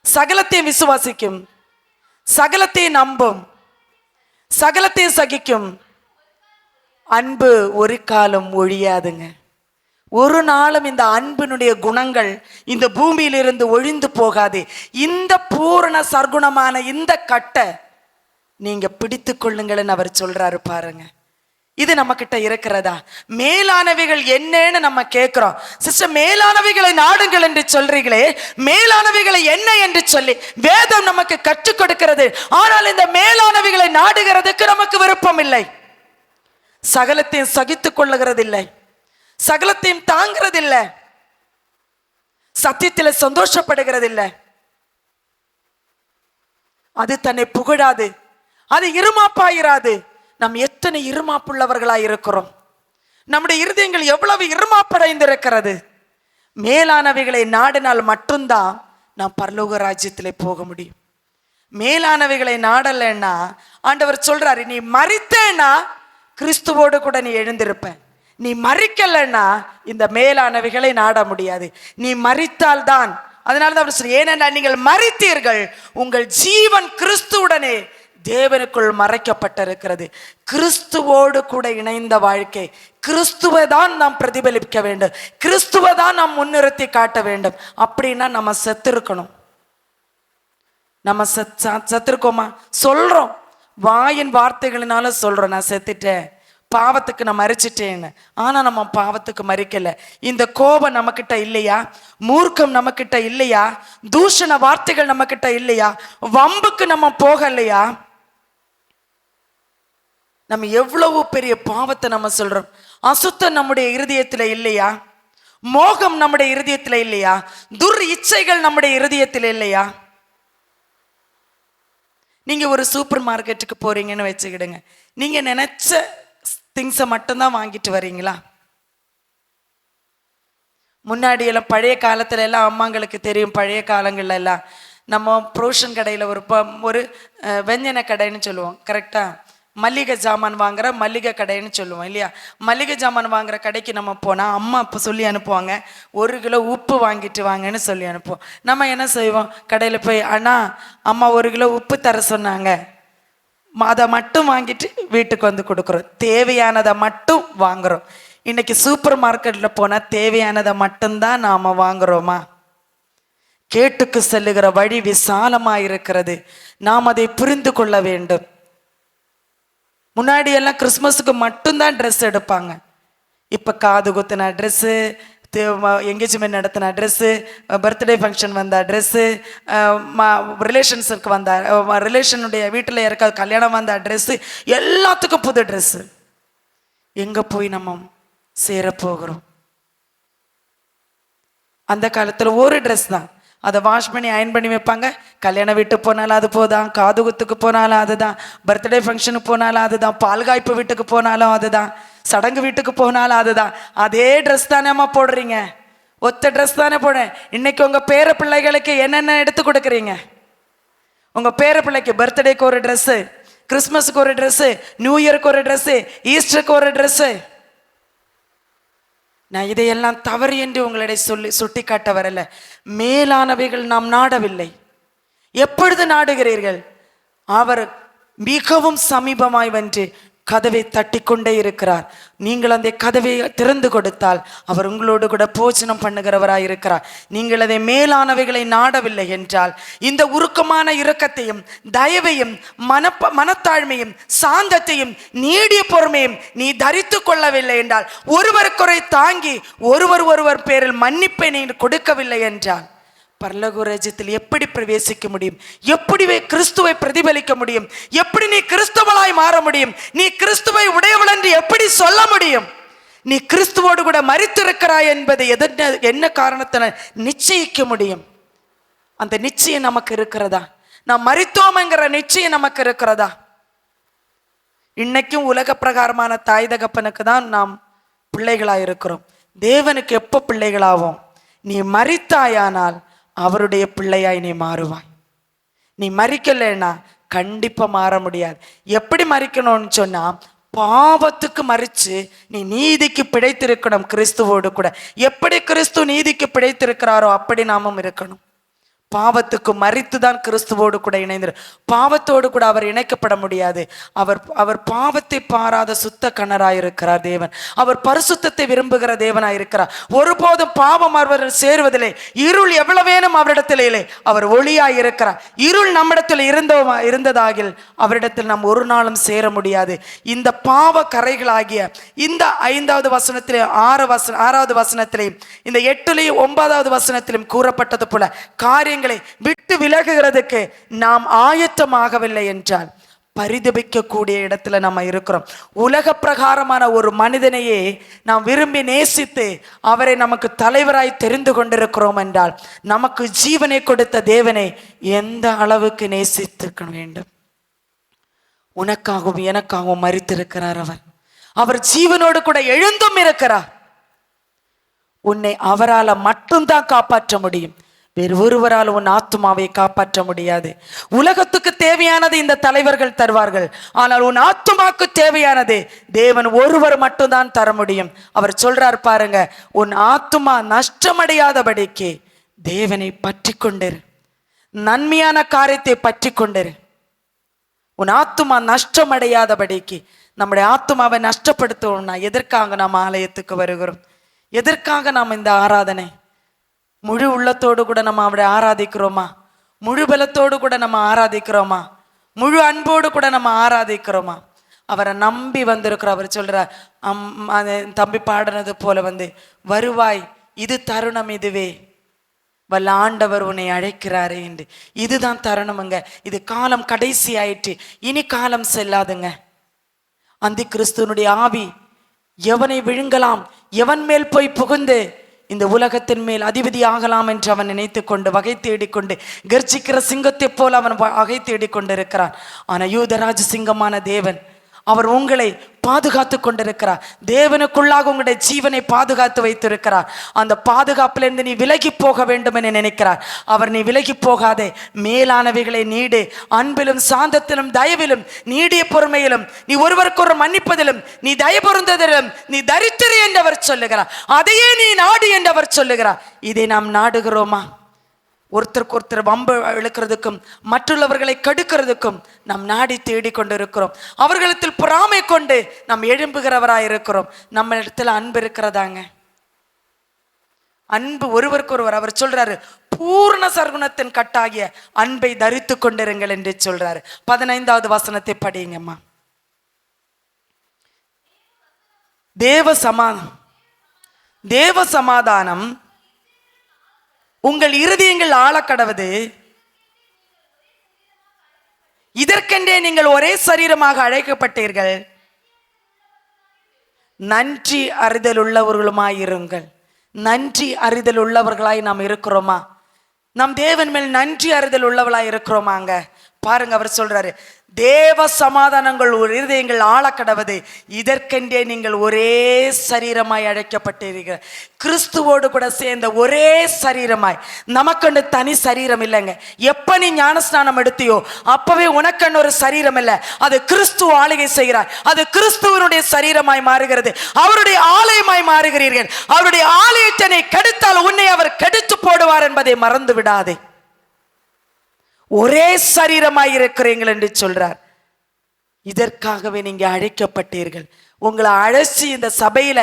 சகலத்தையும் விசுவாசிக்கும், சகலத்தையும் நம்பும், சகலத்தையும் சகிக்கும். அன்பு ஒரு காலம் ஒழியாதுங்க. ஒரு நாளும் இந்த அன்பினுடைய குணங்கள் இந்த பூமியிலிருந்து ஒழிந்து போகாது. இந்த பூரண சர்க்குணமான இந்த கட்டை நீங்க பிடித்து கொள்ளுங்கள்னு அவர் சொல்றாரு. பாருங்க, இது நம்ம கிட்ட இருக்கிறதா? மேலானவைகள் என்னன்னு நம்ம கேட்கிறோம். சிஸ்டர், மேலானவைகளை நாடுங்கள் என்று சொல்றீங்களே, மேலானவைகளை என்ன என்று சொல்லி வேதம் நமக்கு கற்றுக் கொடுக்கிறது. ஆனால் இந்த மேலானவைகளை நாடுகிறதுக்கு நமக்கு விருப்பம் இல்லை. சகலத்தையும் சகித்துக் கொள்ளுகிறதில்லை, சகலத்தையும் தாங்கிறதில்லை, சத்தியத்தில் சந்தோஷப்படுகிறதில்லை, அது தன்னை புகழாது, அது இருமாப்பாயிராது. நாம் எத்தனை இருமாப்புள்ளவர்களாய் இருக்கிறோம். நம்முடைய இருதயங்கள் எவ்வளவு இருமாப்படைந்திருக்கிறது. மேலானவைகளை நாடினால் மட்டும்தான் நாம் பரலோக ராஜ்யத்திலே போக முடியும். மேலானவைகளை நாடலைன்னா ஆண்டவர் சொல்றாரு, நீ மரித்தேன்னா கிறிஸ்துவோடு கூட நீ எழுந்திருப்ப. நீ மரிக்கலைன்னா இந்த மேலானவைகளை நாட முடியாது. நீ மரித்தால் தான். அதனால அவர் சொல்ற, ஏனென்னா நீங்கள் மரித்தீர்கள், உங்கள் ஜீவன் கிறிஸ்துவுடனே தேவனுக்குள் மறைக்கப்பட்டிருக்கிறது. கிறிஸ்துவோடு கூட இணைந்த வாழ்க்கை, கிறிஸ்துவை தான் நாம் பிரதிபலிக்க வேண்டும், கிறிஸ்துவை தான் நாம் முன்னிறுத்தி காட்ட வேண்டும். அப்படின்னா நம்ம செத்திருக்கணும். நம்ம செத்திருக்கோமா? சொல்றோம், வாயின் வார்த்தைகளினால சொல்றோம் நான் செத்துட்டேன், பாவத்துக்கு நான் மறிச்சிட்டேன்னு. ஆனா நம்ம பாவத்துக்கு மறிக்கல. இந்த கோபம் நம்ம கிட்ட இல்லையா? மூர்க்கம் நம்ம கிட்ட இல்லையா? தூஷண வார்த்தைகள் நம்ம கிட்ட இல்லையா? வம்புக்கு நம்ம போகலையா? நம்ம எவ்வளவு பெரிய பாவத்தை நம்ம சொல்றோம். அசுத்தம் நம்முடைய இருதயத்துல இல்லையா? மோகம் நம்முடைய இருதயத்துல இல்லையா? துர் இச்சைகள் நம்முடைய இருதயத்தில் இல்லையா? நீங்க ஒரு சூப்பர் மார்க்கெட்டுக்கு போறீங்கன்னு வச்சுக்கிடுங்க, நீங்க நினைச்ச திங்ஸை மட்டும்தான் வாங்கிட்டு வரீங்களா? முன்னாடி எல்லாம் பழைய காலத்துல எல்லாம் அம்மாங்களுக்கு தெரியும், பழைய காலங்கள்ல எல்லாம் நம்ம ப்ரோஷன் கடையில் ஒரு வெஞ்சன கடைன்னு சொல்லுவோம், கரெக்டா? மல்லிகை ஜாமான் வாங்குற மல்லிகை கடைன்னு சொல்லுவோம் இல்லையா? மல்லிகை ஜாமான் வாங்குற கடைக்கு நம்ம போனால் அம்மா அப்போ சொல்லி அனுப்புவாங்க, 1 கிலோ உப்பு வாங்கிட்டு வாங்கன்னு சொல்லி அனுப்புவோம். நம்ம என்ன செய்வோம்? கடையில் போய், அண்ணா அம்மா 1 கிலோ உப்பு தர சொன்னாங்க, அதை மட்டும் வாங்கிட்டு வீட்டுக்கு வந்து கொடுக்குறோம். தேவையானதை மட்டும் வாங்குறோம். இன்னைக்கு சூப்பர் மார்க்கெட்டில் போனால் தேவையானதை மட்டும்தான் நாம் வாங்குறோமா? கேட்டுக்கு செல்லுகிற வழி விசாலமாக இருக்கிறது, நாம் அதை புரிந்து கொள்ள வேண்டும். முன்னாடி எல்லாம் கிறிஸ்மஸுக்கு மட்டும்தான் ட்ரெஸ் எடுப்பாங்க. இப்போ காது குத்தின ட்ரெஸ்ஸு, எங்கேஜ்மெண்ட் நடத்தின ட்ரெஸ்ஸு, பர்த்டே ஃபங்க்ஷன் வந்த ட்ரெஸ்ஸு, ரிலேஷன்ஸுக்கு வந்த ரிலேஷனுடைய வீட்டில் யாருக்காவது கல்யாணம் வந்த ட்ரெஸ்ஸு, எல்லாத்துக்கும் புது ட்ரெஸ்ஸு. எங்கே போய் நம்ம சேரப்போகிறோம்? அந்த காலத்தில் ஒரு ட்ரெஸ் தான், அதை வாஷ் பண்ணி அயன் பண்ணி வைப்பாங்க. கல்யாண வீட்டுக்கு போனாலும் அது போதான், காது குத்துக்கு போனாலும் அதுதான், பர்த்டே ஃபங்க்ஷனுக்கு போனாலும் அதுதான், பால்காய்ப்பு வீட்டுக்கு போனாலும் அதுதான், சடங்கு வீட்டுக்கு போனாலும் அதுதான். அதே ட்ரெஸ் தானேம்மா போடுறீங்க, ஒத்த ட்ரெஸ் தானே போடுறேன். இன்னைக்கு உங்கள் பேர பிள்ளைகளுக்கு என்னென்ன எடுத்து கொடுக்குறீங்க? உங்கள் பேர பிள்ளைக்கு பர்த்டேக்கு ஒரு ட்ரெஸ்ஸு, கிறிஸ்மஸுக்கு ஒரு ட்ரெஸ்ஸு, நியூ இயருக்கு ஒரு ட்ரெஸ்ஸு, ஈஸ்டருக்கு ஒரு ட்ரெஸ்ஸு. நான் இதையெல்லாம் தவறு என்று உங்களிடையே சுட்டி காட்ட வரல. மேலானவைகள் நாம் நாடவில்லை. எப்பொழுது நாடுகிறீர்கள்? அவர் மிகவும் சமீபமாய் வந்து கதவை தட்டி கொண்டே இருக்கிறார். நீங்கள் அந்த கதவை திறந்து கொடுத்தால் அவர் உங்களோடு கூட போஜனம் பண்ணுகிறவராய் இருக்கிறார். நீங்கள் அதை மேலானவைகளை நாடவில்லை என்றால், இந்த உருக்கமான இரக்கத்தையும் தயவையும் மனத்தாழ்மையும் சாந்தத்தையும் நீடிய பொறுமையும் நீ தரித்து கொள்ளவில்லை என்றால், ஒருவருக்கொரை தாங்கி ஒருவர் பேரில் மன்னிப்பை நீ கொடுக்கவில்லை என்றால், பரலோக ராஜ்யத்தில் எப்படி பிரவேசிக்க முடியும்? எப்படி கிறிஸ்துவை பிரதிபலிக்க முடியும்? எப்படி நீ கிறிஸ்துவளாய் மாற முடியும்? நீ கிறிஸ்துவை உடையவள் என்று எப்படி சொல்ல முடியும்? நீ கிறிஸ்துவோடு கூட மரித்திருக்கிறாய் என்பதை என்ன காரணத்தினால் நிச்சயிக்க முடியும்? அந்த நிச்சயம் நமக்கு இருக்கிறதா? நாம் மரித்தோம் என்கிற நிச்சயம் நமக்கு இருக்கிறதா? இன்னைக்கும் உலக பிரகாரமான தாய் தகப்பனுக்கு தான் நாம் பிள்ளைகளாய் இருக்கிறோம். தேவனுக்கு எப்போ பிள்ளைகளாவோம்? நீ மரித்தாயானால் அவருடைய பிள்ளையாய் நீ மாறுவாய். நீ மரிக்கலைன்னா கண்டிப்பா மாற முடியாது. எப்படி மரிக்கணும்னு சொன்னா, பாவத்துக்கு மரிச்சு நீ நீதிக்கு பிழைத்திருக்கணும் கிறிஸ்துவோடு கூட. எப்படி கிறிஸ்து நீதிக்கு பிழைத்திருக்கிறாரோ அப்படி நாமும் இருக்கணும். பாவத்துக்கு மரித்துதான் கிறிஸ்துவோடு கூட இணைந்திரு. பாவத்தோடு கூட அவர் இணைக்கப்பட முடியாது. அவர் பாவத்தை பாராத சுத்த கணராயிருக்கிறார் தேவன். அவர் பரிசுத்தத்தை விரும்புகிற தேவனாயிருக்கிறார். ஒருபோதும் பாவம் அவர் சேருவதில்லை. இருள் எவ்வளவேனும் அவரிடத்தில் இல்லை, அவர் ஒளியாய் இருக்கிறார். இருள் நம்மிடத்தில் இருந்ததாகில் அவரிடத்தில் நாம் ஒரு நாளும் சேர முடியாது. இந்த பாவ கரைகளாகிய இந்த 5வது வசனத்திலே 6வது வசனத்திலே இந்த 8லேயும் 9வது வசனத்திலும் கூறப்பட்டது போல காரியங்களை விட்டு விலகுகிறதுக்கு நாம் ஆயத்தமாகவில்லை என்றால் பரிதபிக்கக்கூடிய இடத்துல நம்ம இருக்கிறோம். உலக பிரகாரமான ஒரு மனிதனையே நாம் விரும்பி நேசித்து அவரை நமக்கு தலைவராய் தெரிந்து கொண்டிருக்கிறோம் என்றால், நமக்கு ஜீவனை கொடுத்த தேவனை எந்த அளவுக்கு நேசித்திருக்க வேண்டும்? உனக்காகவும் எனக்காகவும் மரித்திருக்கிறார். அவர் ஜீவனோடு கூட எழுந்தும் இருக்கிறார். உன்னை அவரால் மட்டும்தான் காப்பாற்ற முடியும். வேறு ஒருவரால் உன் ஆத்துமாவை காப்பாற்ற முடியாது. உலகத்துக்கு தேவையானது இந்த தலைவர்கள் தருவார்கள், ஆனால் உன் ஆத்துமாக்கு தேவையானது தேவன் ஒருவர் மட்டும்தான் தர முடியும். அவர் சொல்றார் பாருங்க, உன் ஆத்துமா நஷ்டமடையாதபடிக்கு தேவனை பற்றி கொண்டிரு, நன்மையான காரியத்தை பற்றி கொண்டிரு. உன் ஆத்துமா நஷ்டமடையாதபடிக்கு. நம்முடைய ஆத்துமாவை நஷ்டப்படுத்தணும்னா எதற்காக நாம் ஆலயத்துக்கு வருகிறோம்? எதற்காக நாம் இந்த ஆராதனை? முழு உள்ளத்தோடு கூட நம்ம அவரை ஆராதிக்கிறோமா? முழு பலத்தோடு கூட நம்ம ஆராதிக்கிறோமா? முழு அன்போடு கூட நம்ம ஆராதிக்கிறோமா? அவரை நம்பி வந்திருக்கிறோம். அவர் சொல்றார், தம்பி பாடுனது போல வருவாய், இது தருணம், இதுவே வல்ல ஆண்டவர் உன்னை அழைக்கிறாரே என்று. இதுதான் தருணமுங்க. இது காலம் கடைசி ஆயிற்று, இனி காலம் செல்லாதுங்க. அந்தி கிறிஸ்துவனுடைய ஆவி எவனை விழுங்கலாம், எவன் மேல் போய் புகுந்து இந்த உலகத்தின் மேல் அதிபதி ஆகலாம் என்று அவன் நினைத்து கொண்டு வகை தேடிக்கொண்டு கர்ஜிக்கிற சிங்கத்தை போல் அவன் வகை தேடிக்கொண்டு இருக்கிறான். ஆனால் யூதராஜ சிங்கமான தேவன் அவர் உங்களை பாதுகாத்து கொண்டிருக்கிறார். தேவனுக்குள்ளாக உங்களுடைய ஜீவனை பாதுகாத்து வைத்திருக்கிறார். அந்த பாதுகாப்பிலிருந்து நீ விலகி போக வேண்டும் என நினைக்கிறார் அவர். நீ விலகி போகாதே, மேலானவைகளை நீடு. அன்பிலும் சாந்தத்திலும் தயவிலும் நீடிய பொறுமையிலும் நீ ஒருவருக்கொரு மன்னிப்பதிலும் நீ தயபொருந்ததிலும் நீ தரித்திரு என்றவர் சொல்லுகிறார். அதையே நீ நாடு என்றவர் சொல்லுகிறார். இதை நாம் நாடுகிறோமா? ஒருத்தருக்கு ஒருத்தர் வம்பு இழுக்கிறதுக்கும் மற்றவர்களை கடுக்கிறதுக்கும் நாம் நாடி தேடி கொண்டு இருக்கிறோம். அவர்களிடத்தில் பொறாமை கொண்டு நாம் எழும்புகிறவராய் இருக்கிறோம். நம்ம இடத்துல அன்பு இருக்கிறதாங்க? அன்பு ஒருவருக்கொருவர். அவர் சொல்றாரு, பூர்ண சர்க்குணத்தின் கட்டாகிய அன்பை தரித்து கொண்டிருங்கள் என்று சொல்றாரு. 15வது வசனத்தை படிங்கம்மா. தேவ சமாதானம் உங்கள் இருதயங்கள் ஆளக்கடவது, இதற்கென்றே நீங்கள் ஒரே சரீரமாக அழைக்கப்பட்டீர்கள், நன்றி அறிதல் உள்ளவர்களுமாயிருங்கள். நன்றி அறிதல் உள்ளவர்களாய் நாம் இருக்கிறோமா? நம் தேவன் மேல் நன்றி அறிதல் உள்ளவர்களாய் இருக்கிறோமாங்க? பாருங்க, அவர் சொல்றாரு, தேவ சமாதானங்கள் ஒரு இருதயங்கள் ஆளக்கடவது, இதற்கென்றே நீங்கள் ஒரே சரீரமாய் அழைக்கப்பட்டீர்கள். கிறிஸ்துவோடு கூட சேர்ந்த ஒரே சரீரமாய். நமக்கண்டு தனி சரீரம் இல்லைங்க. எப்ப நீ ஞானஸ்நானம் எடுத்தியோ அப்பவே உனக்கண்டு ஒரு சரீரம் இல்லை. அது கிறிஸ்து ஆளுகை செய்கிறார். அது கிறிஸ்துவனுடைய சரீரமாய் மாறுகிறது. அவருடைய ஆலயமாய் மாறுகிறீர்கள். அவருடைய ஆலயத்தினை கெடுத்தால் உன்னை அவர் கெடுத்து போடுவார் என்பதை மறந்து விடாதே. ஒரே சரீரமாய் இருக்கிறீர்கள் என்று சொல்றார். இதற்காகவே நீங்க அழைக்கப்பட்டீர்கள். உங்களை அழைச்சி இந்த சபையில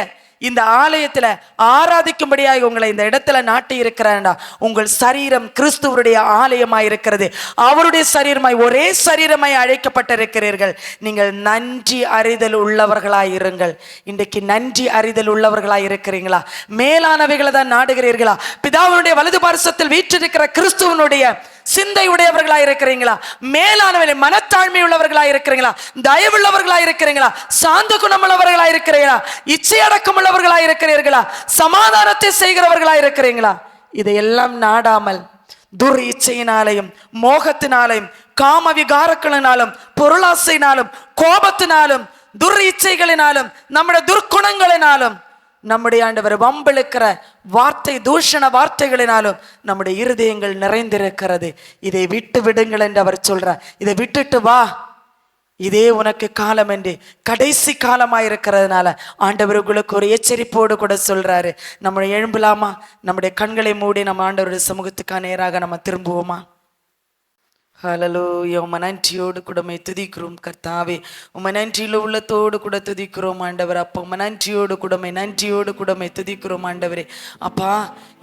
இந்த ஆலயத்துல ஆராதிக்கும்படியாக உங்களை இந்த இடத்துல நாட்டி இருக்கிறாண்டா. உங்கள் சரீரம் கிறிஸ்துவருடைய ஆலயமாய் இருக்கிறது. அவருடைய சரீரமாய் ஒரே சரீரமாய் அழைக்கப்பட்டிருக்கிறீர்கள். நீங்கள் நன்றி அறிதல் உள்ளவர்களாய் இருங்கள். இன்றைக்கு நன்றி அறிதல் உள்ளவர்களாய் இருக்கிறீங்களா? மேலானவைகளை தான் நாடுகிறீர்களா? பிதாவினுடைய வலது பார்சத்தில் வீற்றிருக்கிற கிறிஸ்துவனுடைய சிந்தை உடையவர்களாய் இருக்கிறீங்களா? மேலானவர்களை மனத்தாழ்மை உள்ளவர்களாய் இருக்கிறீங்களா? தயவுள்ளவர்களாய் இருக்கிறீங்களா? சாந்த குணமுள்ளவர்களாய் இருக்கிறீர்களா? இச்சையடக்கம் உள்ளவர்களாய் இருக்கிறீர்களா? சமாதானத்தை செய்கிறவர்களாய் இருக்கிறீங்களா? இதையெல்லாம் நாடாமல் துர் இச்சையினாலையும் மோகத்தினாலையும் காம விகாரங்களினாலும் பொருளாசையினாலும் கோபத்தினாலும் துர் இச்சைகளினாலும் நம்முடைய துர்க்குணங்களினாலும் நம்முடைய ஆண்டவர் வம்பெழுக்கிற வார்த்தை தூஷண வார்த்தைகளினாலும் நம்முடைய இருதயங்கள் நிறைந்திருக்கிறது. இதை விட்டு விடுங்கள் என்று அவர் சொல்றார். இதை விட்டுட்டு வா, இதே உனக்கு காலம் என்று கடைசி காலமாயிருக்கிறதுனால ஆண்டவர் உங்களுக்கு ஒரு எச்சரிப்போடு கூட சொல்றாரு. நம்முடைய எழும்பலாமா? நம்முடைய கண்களை மூடி நம்ம ஆண்டவருடைய சமூகத்துக்கான நேராக நம்ம திரும்புவோமா? ஹல்லேலூயா. உம்மை நன்றியோடு கூட துதிக்கிறோம் கர்த்தாவே. உம்மை நன்றியில் உள்ளத்தோடு கூட துதிக்கிறோம் ஆண்டவர். அப்பா உம்மை நன்றியோடு கூட துதிக்கிறோம் ஆண்டவரே. அப்பா,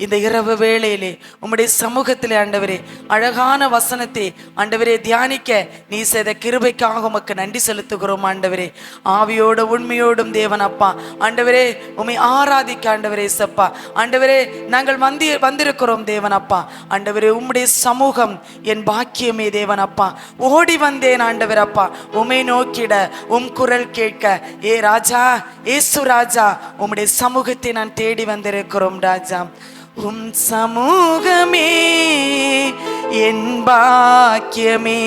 இந்த இரவு வேளையிலே உம்முடைய சமூகத்திலே ஆண்டவரே அழகான வசனத்தை ஆண்டவரே தியானிக்க நீ செய்த கிருபைக்காக உமக்கு நன்றி செலுத்துகிறோம் ஆண்டவரே. ஆவியோடு உண்மையோடும் தேவன் அப்பா ஆண்டவரே உம்மை ஆராதிக்க ஆண்டவரே சப்பா ஆண்டவரே நாங்கள் வந்திருக்கிறோம் தேவன் அப்பா ஆண்டவரே. உம்முடைய சமூகம் என் பாக்கியமே தேவன் அப்பா. ஓடி வந்தேன் ஆண்டவர் அப்பா உம்மை நோக்கிட, உம் குரல் கேட்க. ஏ ராஜா, ஏசு ராஜா, உம்முடைய சமூகத்தை நான் தேடி வந்திருக்கிறோம் ராஜா. உம் சமூகமே என் பாக்கியமே,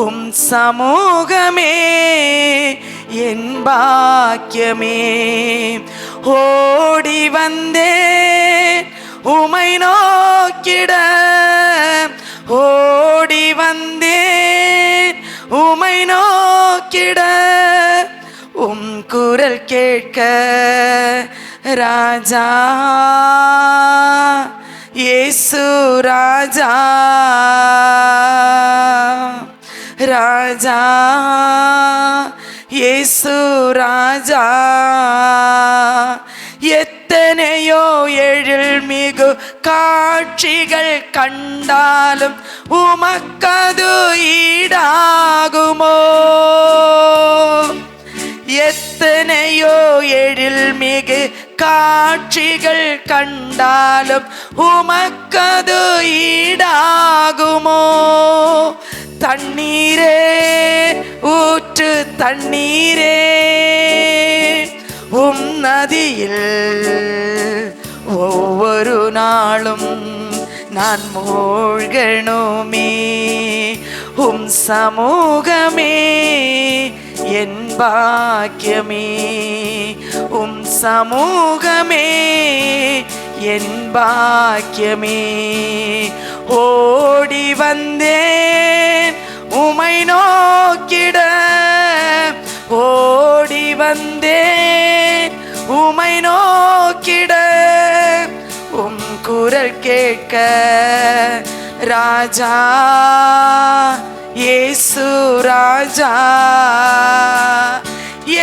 உம் சமூகமே என் பாக்கியமே. ஓடி வந்தேன் உம்மை நோக்கிட, ஓடி வந்தேன் உம்மை நோக்கிட, உம் குரல் கேட்க ராஜா, இயேசு ராஜா, ராஜா இயேசு ராஜா. எத்தனையோ எழில் மிகு காட்சிகள் கண்டாலும் உமக்கது ஈடாகுமோ? எத்தனையோ எழில் மிகு காட்சிகள் கண்டாலும் உமக்கது ஈடாகுமோ? தண்ணீரே, ஊற்று தண்ணீரே, உம் நதியில் ஒவ்வொரு நாளும் நான் மூழ்கணுமே. உம் சமூகமே என் பாக்கியமே, உம் சமூகமே என் பாக்கியமே. ஓடி வந்தேன் உமை நோக்கிட, ஓடி வந்தேன் உமை நோக்கிட, உம் குரல் கேட்க ராஜா இயேசு ராஜா.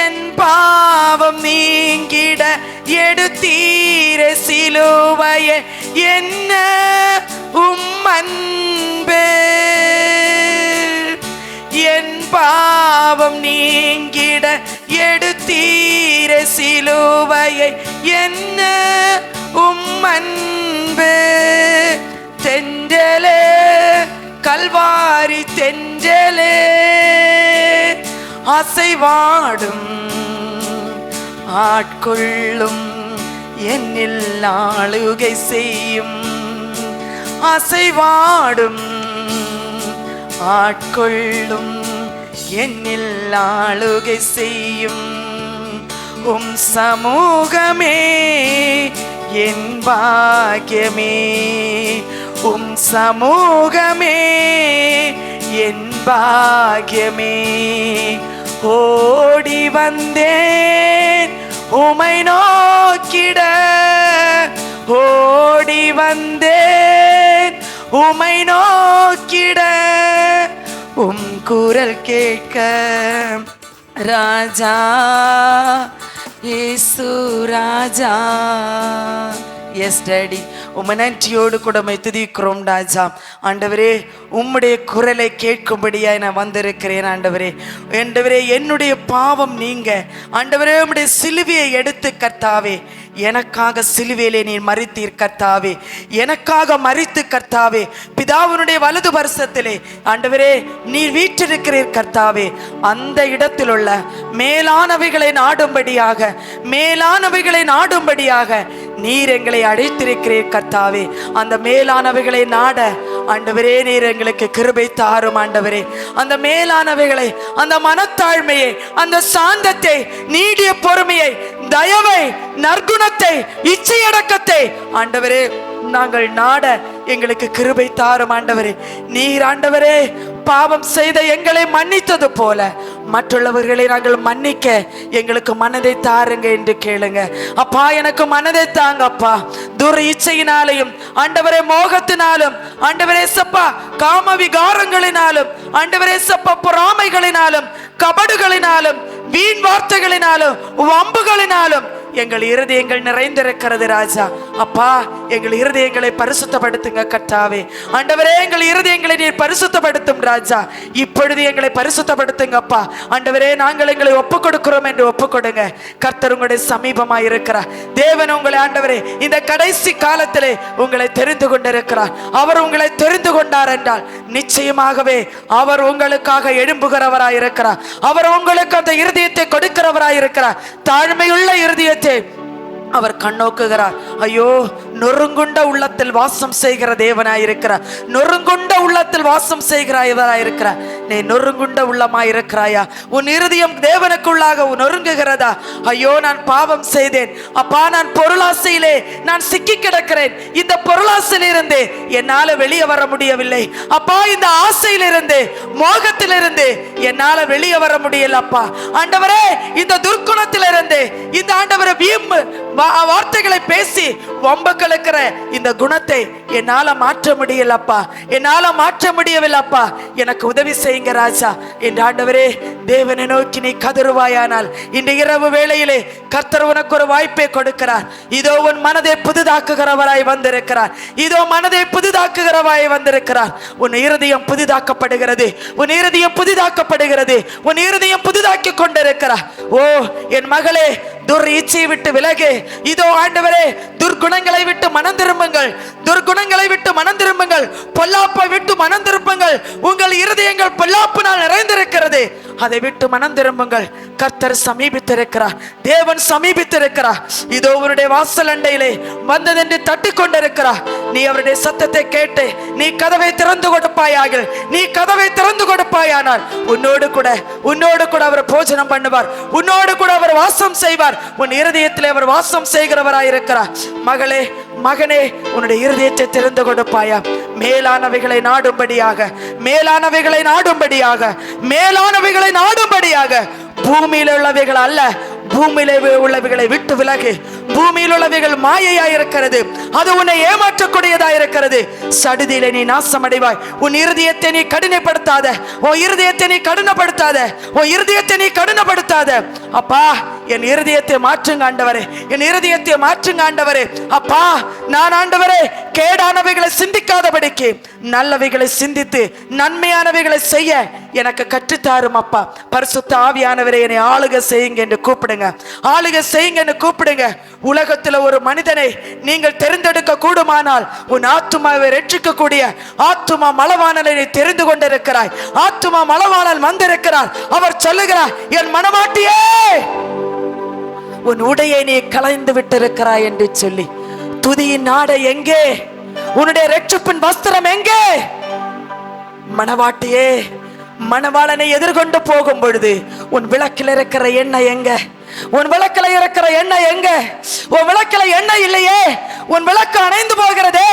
என் பாவம் நீங்கிட எடுத்தீரே சிலுவையை, என்ன உம் அன்பு. என் பாவம் நீங்கிட எடுத்தீரே சிலுவையை, என்ன உம் அன்பு. தென்றலே, கல்வாரி தென்றலே, அசைவாடும் ஆட்கொள்ளும் என்னில் ஆளுகை செய்யும். அசைவாடும் ஆட்கொள்ளும் என்னில் ஆளுகை செய்யும். உம் சமூகமே என் பாக்கியமே, உம் சமூகமே என் பாக்கியமே. ஓடி வந்தேன் உமை நோக்கிட, ஓடி வந்தேன் உமை நோக்கிட, உம் குரல் கேட்க ராஜா இயேசு ராஜா. எஸ் டாடி, உம்மை நன்றியோடு கூட துதிக்கிறோம் ராஜா. ஆண்டவரே, உம்முடைய குரலை கேட்கும்படியாய் நான் வந்திருக்கிறேன் ஆண்டவரே. ஆண்டவரே, என்னுடைய பாவம் நீங்க ஆண்டவரே உம்முடைய சிலுவையை எடுத்து கர்த்தாவே எனக்காக சிலுவையிலே நீர் மரித்தீர் கர்த்தாவே, எனக்காக மரித்து கர்த்தாவே பிதாவினுடைய வலது பரிசத்திலே ஆண்டவரே நீர் வீற்றிருக்கிறீர் கர்த்தாவே. அந்த இடத்தில் உள்ள மேலானவைகளை நாடும்படியாக, மேலானவைகளை நாடும்படியாக நீர் எங்களை அழைத்திருக்கிறீர் கர்த்தாவே. அந்த மேலானவைகளை நாட ஆண்டவரே நீர் எங்களுக்கு கிருபை தாரும் ஆண்டவரே. அந்த மேலானவைகளை, அந்த மனத்தாழ்மையை, அந்த சாந்தத்தை, நீடிய பொறுமையை, தயவை, நற்குணத்தை, இச்சையடக்கத்தை ஆண்டவரே நாங்கள் நாட எங்களுக்கு கிருபை தாரும் ஆண்டவரே. நீர் ஆண்டவரே பாவம் செய்த எங்களை மன்னித்தது போல மற்றவர்களை நாங்கள் மன்னிக்க எங்களுக்கு மனதை தாருங்க என்று கேளுங்க. அப்பா, எனக்கு மனதை தாங்க அப்பா. துர இச்சையினாலையும் ஆண்டவரே மோகத்தினாலும் ஆண்டவரே சப்பா காம விகாரங்களினாலும் ஆண்டவரே சப்பா பொறாமைகளினாலும் கபடுகளினாலும் வீண் வார்த்தைகளினாலும் வம்புகளினாலும் எங்கள் இருதயங்கள் நிறைந்திருக்கிறது ராஜா. அப்பா, எங்கள் இருதயங்களை பரிசுத்தப்படுத்துங்க கர்த்தாவே. ஆண்டவரே, எங்கள் இருதயங்களை நீர் பரிசுத்தப்படுத்தும் ராஜா. இப்பொழுது எங்களை பரிசுத்தப்படுத்துங்க அப்பா. ஆண்டவரே, நாங்கள் எங்களை ஒப்புக் கொடுக்கிறோம் என்று ஒப்புக் கொடுங்க. கர்த்தர் உங்களுடைய சமீபமாய் இருக்கிறார். தேவன் உங்களை ஆண்டவரே இந்த கடைசி காலத்திலே உங்களை தெரிந்து கொண்டிருக்கிறார். அவர் உங்களை தெரிந்து கொண்டார் என்றால் நிச்சயமாகவே அவர் உங்களுக்காக எழும்புகிறவராய் இருக்கிறார். அவர் உங்களுக்கு அந்த இருதயத்தை கொடுக்கிறவராய் இருக்கிறார். தாழ்மையுள்ள இருதயத்தை அவர் கண்ணோக்குகிறார். ஐயோ, நொறுங்குண்ட உள்ளத்தில் வாசம் செய்கிற தேவனாயிருக்கிறார். நொறுங்குண்ட உள்ளத்தில் வாசம் செய்கிறாயிருக்கிறார். நீ நொறுங்குண்ட உள்ளமாயிருக்கிறாயா? உன் இருதயம் தேவனுக்குள்ளாக நொறுங்குகிறதா? ஐயோ, நான் பாவம் செய்தேன் அப்பா, நான் பொருளாசையிலே நான் சிக்கி கிடக்கிறேன். இந்த பொருளாசையிலிருந்து என்னால வெளியே வர முடியவில்லை அப்பா. இந்த ஆசையிலிருந்து, மோகத்திலிருந்து என்னால வெளியே வர முடியல அப்பா. ஆண்டவரே, இந்த துர்க்குணத்திலிருந்து, இந்த ஆண்டவரே வீம்பு வார்த்தைகளை பேசி வம்பக்களுக்கிற இந்த குணத்தை என்னால மாற்ற முடியலப்பா, என்னால மாற்ற முடியவில்லப்பா. எனக்கு உதவி செய்யுங்க ராஜா என்று ஆண்டவரே தேவனை நோக்கி நீ கதறுவாயானால் இந்த இரவு வேளையிலே கர்த்தர் உனக்கு ஒரு வாய்ப்பை கொடுக்கிறார். இதோ உன் மனதை புதிதாக்குகிறவராய் வந்திருக்கிறார். இதோ மனதை புதிதாக்குகிறவராய் வந்திருக்கிறார். உன் இருதயம் புதிதாக்கப்படுகிறது. உன் இருதயம் புதிதாக்கப்படுகிறது. உன் இருதயம் புதிதாக்கி கொண்டிருக்கிறார். ஓ என் மகளே, துர் இச்சையை விட்டு விலகு. இதோ ஆண்டவரே துர்குணங்களை விட்டு மனம் திரும்புங்கள், துர்குணங்களை விட்டு மனம் திரும்புங்கள், பொல்லாப்பை விட்டு மனம் திரும்புங்கள். உங்கள் இருதயங்கள் பொல்லாப்பினால் நிறைந்திருக்கிறது, அதை விட்டு மனம் திரும்புங்கள். கர்த்தர் சமீபித்திருக்கிறார், தேவன் சமீபித்திருக்கிறார். இதோ அவருடைய வாசல் அண்டையிலே வந்ததென்று தட்டி கொண்டிருக்கிறார். நீ அவருடைய சத்தத்தை கேட்டு நீ கதவை திறந்து கொடுப்பாயாக, நீ கதவை திறந்து கொடுப்பாயானால் உன்னோடு கூட அவர் போஜனம் பண்ணுவார், உன்னோடு கூட அவர் வாசம் செய்வார். உன் இருதயத்திலே அவர் வாசம் செய்கிறவராயிருக்கிறார். மகளே, மகனே, உன்னுடைய இருதயத்தை திறந்து கொடுப்பாயா? மேலானவைகளை நாடும்படியாக, மேலானவைகளை நாடும்படியாக, மேலானவைகளை நாடும்படியாக. பூமியில் உள்ளவைகள் அல்ல, பூமியில உள்ளவைகளை விட்டு விலகு. பூமியில் உள்ளவைகள் மாயையாயிருக்கிறது, அது உன்னை ஏமாற்றக்கூடியதாயிருக்கிறது. சடுதியில நீ நாசமடைவாய். உன் இருதயத்தை நீ கடினப்படுத்தாத, உன் இருதயத்தை நீ கடினப்படுத்தாத, உன் இருதயத்தை நீ கடினப்படுத்தாத. அப்பா, என் இருதயத்தை மாற்றுங்க ஆண்டவரே, என் இருதயத்தை மாற்றுங்க ஆண்டவரே. அப்பா, நான் ஆண்டவரே கேடானவைகளை சிந்திக்காதபடிக்கு நல்லவைகளை சிந்தித்து நன்மையானவைகளை செய்ய எனக்கு கற்றுத்தாரும் அப்பா. பரிசுத்த ஆவியானவரே, என்னை ஆளுகை செய்யுங்க என்று கூப்பிடுங்க, ஆளுகை செய்யுங்க என்று கூப்பிடுங்க. உலகத்தில் ஒரு மனிதனை நீங்கள் தெரிந்தெடுக்க கூடுமானால் உன் ஆத்துமாவை ரட்சிக்கக்கூடிய ஆத்துமா மலவாணனை தெரிந்து கொண்டிருக்கிறாய். ஆத்துமா மலவாணன் வந்திருக்கிறார். அவர் சொல்லுகிறார், என் மனமாட்டியே, உன் உடையை நீ களைந்து விட்டிருக்கிறாய் என்று சொல்லி. துதியின் நாடை எங்கே? உன்னுடைய ரட்சிப்பின் வஸ்திரம் எங்கே? மணவாட்டியே, மணவாளனை எதிர்கொண்டு போகும் பொழுது உன் விளக்கில் இருக்கிற எண்ணெய் எங்க? உன் விளக்கில் இருக்கிற எண்ணெய் எங்க? உன் விளக்கில் எண்ணெய் இல்லையே, உன் விளக்கு அணைந்து போகிறதே.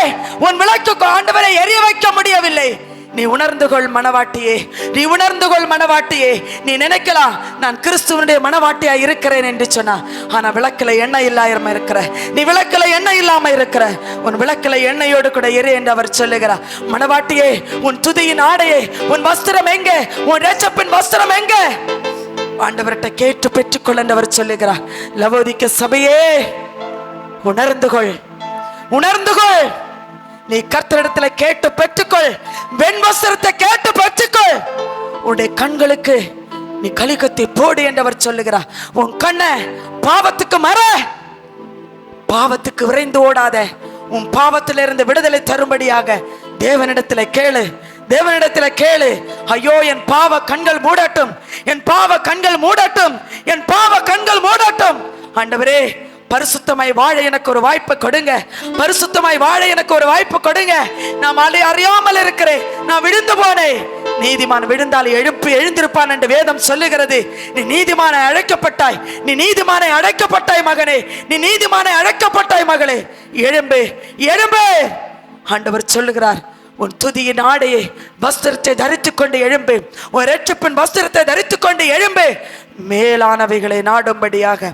உன் விளக்கு ஆண்டவரை எரிய வைக்க முடியவில்லை. நீ உணர்ந்து கொள் மணவாட்டியே, நீ உணர்ந்து கொள் மணவாட்டியே. நீ நினைக்கலாம் நான் கிறிஸ்துவனுடைய மணவாட்டியா இருக்கிறேன் என்று சொன்னா, ஆனா விளக்குல எண்ணெய் இல்லாம இருக்கிற, நீ விளக்குல எண்ணெய் இல்லாம இருக்கிற. உன் விளக்குல எண்ணெயோடு கூட எரி என்று அவர் சொல்லுகிறார். மணவாட்டியே, உன் துதியின் ஆடையே, உன் வஸ்திரம் எங்க? உன் ரட்சிப்பின் வஸ்திரம் எங்க? ஆண்டவர்கிட்ட கேட்டு பெற்றுக்கொள் என்று அவர் சொல்லுகிறார். லவோதிக்க சபையே, உணர்ந்து கொள், உணர்ந்து கொள். நீ கர்த்தரிடத்துல கேட்டு பெற்றுக்கொள், வெண்வஸ்திரத்தை கேட்டு பெற்றுக்கொள். உன்னுடைய கண்களுக்கு நீ கலிகத்தை போடு என்று அவர் சொல்லுகிறார். உன் கண்ணை பாவத்துக்கு மற, பாவத்துக்கு விரைந்து ஓடாத. உன் பாவத்திலிருந்து விடுதலை தரும்படியாக தேவனிடத்துல கேளு, தேவனிடத்துல கேளு. ஐயோ, என் பாவ கண்கள் மூடட்டும், என் பாவ கண்கள் மூடட்டும், என் பாவ கண்கள் மூடட்டும். ஆண்டவரே, பரிசுத்தமாய் வாழ எனக்கு ஒரு வாய்ப்பு கொடுங்க, பரிசுத்தமாய் வாழ எனக்கு ஒரு வாய்ப்பு கொடுங்க. நான் அறியாமல் இருக்கிறேன், நான் விழுந்து போனேன். நீதிமான் விழுந்தால் எழுந்திருப்பான் என்று வேதம் சொல்லுகிறது. நீ நீதிமானை அழைக்கப்பட்டாய், நீ நீதிமானை அழைக்கப்பட்டாய் மகனே, நீ நீதிமானை அழைக்கப்பட்டாய் மகளே. எழும்பு, எழும்பு. ஆண்டவர் சொல்லுகிறார், உன் துதியின் ஆடையை வஸ்திரத்தை தரித்துக் கொண்டு எழும்பு, உன் ரட்சிப்பின் வஸ்திரத்தை தரித்துக் கொண்டு எழும்பு. மேலானவைகளை நாடும்படியாக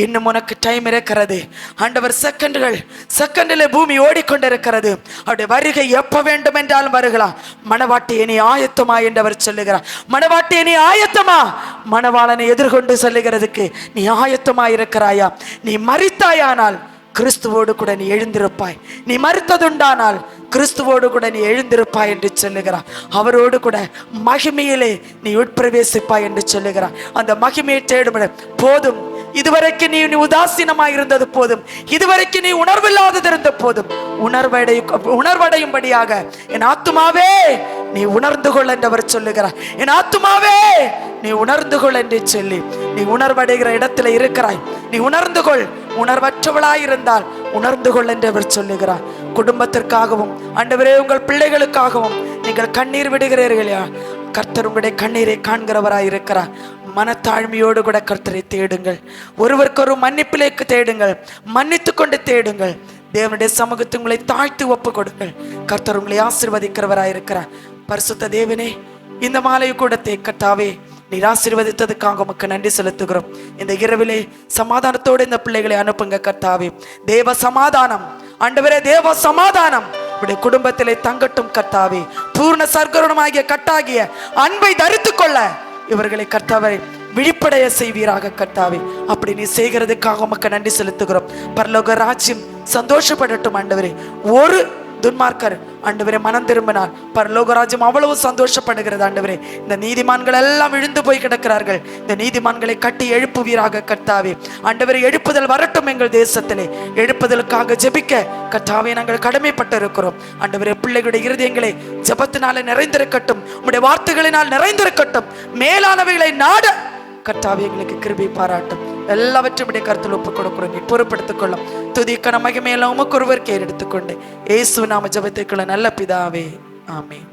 இன்னும் உனக்கு டைம் இருக்கிறது. ஆண்டவர் செகண்டில் பூமி ஓடிக்கொண்டிருக்கிறது. அவருடைய வருகை எப்ப வேண்டும் என்றாலும் வருகலாம். மணவாட்டியை நீ ஆயத்தமா என்று அவர் சொல்லுகிறார். மணவாட்டியை நீ ஆயத்தமா? மணவாளனை எதிர்கொண்டு சொல்லுகிறதுக்கு நீ ஆயத்தமா இருக்கிறாயா? நீ மரித்தாயானால் கிறிஸ்துவோடு கூட நீ எழுந்திருப்பாய். நீ மரித்ததுண்டானால் கிறிஸ்துவோடு கூட நீ எழுந்திருப்பாய் என்று சொல்லுகிறார். அவரோடு கூட மகிமையிலே நீ உட்பிரவேசிப்பாய் என்று சொல்லுகிறார். அந்த மகிமையை தேடும் போதும். இதுவரைக்கும் நீ உதாசீனமாய் இருந்தது போதும், இதுவரைக்கும் நீ உணர்வில்லாதது இருந்த போதும். உணர்வடையும்படியாக என் ஆத்துமாவே நீ உணர்ந்து கொள் என்று அவர் சொல்லுகிறார். என் ஆத்துமாவே நீ உணர்ந்து கொள் என்று சொல்லி, நீ உணர்வடைகிற இடத்துல இருக்கிறாய். நீ உணர்ந்து கொள். உணர்வற்றவளாய் இருந்தால் உணர்ந்து கொள் என்று அவர் சொல்லுகிறார். குடும்பத்திற்காகவும் ஆண்டவரே உங்கள் பிள்ளைகளுக்காகவும் நீங்கள் கண்ணீர் விடுகிறீர்களா? கர்த்தர் உங்களுடைய கண்ணீரை காண்கிறவராய் இருக்கிறார். மனத்தாழ்மையோடு கூட கர்த்தரை தேடுங்கள். ஒருவருக்கொரு மன்னிப்பிலேக்கு தேடுங்கள், மன்னித்து கொண்டு தேடுங்கள். தேவனுடைய சமூகத்தை உங்களை தாழ்த்தி ஒப்பு கொடுங்கள். கர்த்தர் உங்களை ஆசீர்வதிக்கிறவராயிருக்கிறார். பரிசுத்த தேவனே, இந்த மாலை கூடத்தை கர்த்தாவே நீர் ஆசீர்வதித்ததுக்காக உமக்கு நன்றி செலுத்துகிறோம். இந்த இரவிலே சமாதானத்தோடு இந்த பிள்ளைகளை அனுப்புங்க கர்த்தாவே. தேவ சமாதானம் ஆண்டவரே, தேவ சமாதானம் உடைய குடும்பத்திலே தங்கட்டும் கர்த்தாவே. பூர்ண சர்க்கரணமாகிய கட்டாகிய அன்பை தரித்துக் கொள்ள இவர்களை கர்த்தாவை விழிப்படைய செய்வீராக கர்த்தாவே. அப்படி நீ செய்கிறதுக்காக உமக்கு நன்றி செலுத்துகிறோம். பரலோக ராஜ்யம் சந்தோஷப்படட்டும் ஆண்டவரே. ஒரு துன்மார்க்கர் ஆண்டவரே மனம் திரும்பினால் பரலோகராஜ்யம் அவ்வளவு சந்தோஷப்படுகிறது. ஆண்டவரே, இந்த நீதிமான்கள் எல்லாம் விழுந்து போய் கிடக்கிறார்கள். இந்த நீதிமான்களை கட்டி எழுப்புவீராக கர்த்தாவே. ஆண்டவரே, எழுப்புதல் வரட்டும் எங்கள் தேசத்திலே. எழுப்புதலுக்காக ஜெபிக்க கர்த்தாவே நாங்கள் கடமைப்பட்டு இருக்கிறோம். ஆண்டவரே, பிள்ளைகளுடைய இருதயங்களை ஜெபத்தினால நிறைந்திருக்கட்டும், உம்முடைய வார்த்தைகளினால் நிறைந்திருக்கட்டும். மேலானவைகளை நாட கர்த்தாவே எங்களுக்கு கிருபை பாராட்டும். எல்லாவற்றையும் உடைய கருத்தில் ஒப்புக் கொடுக்கிறோம். நீ பொறுப்படுத்திக் கொள்ளும். துதிக்கான மகிமையெல்லாம் உமக்கு ஒருவர் கேர் எடுத்துக்கொண்டு இயேசு நாம ஜெபத்துக்குள்ள நல்ல பிதாவே, ஆமென்.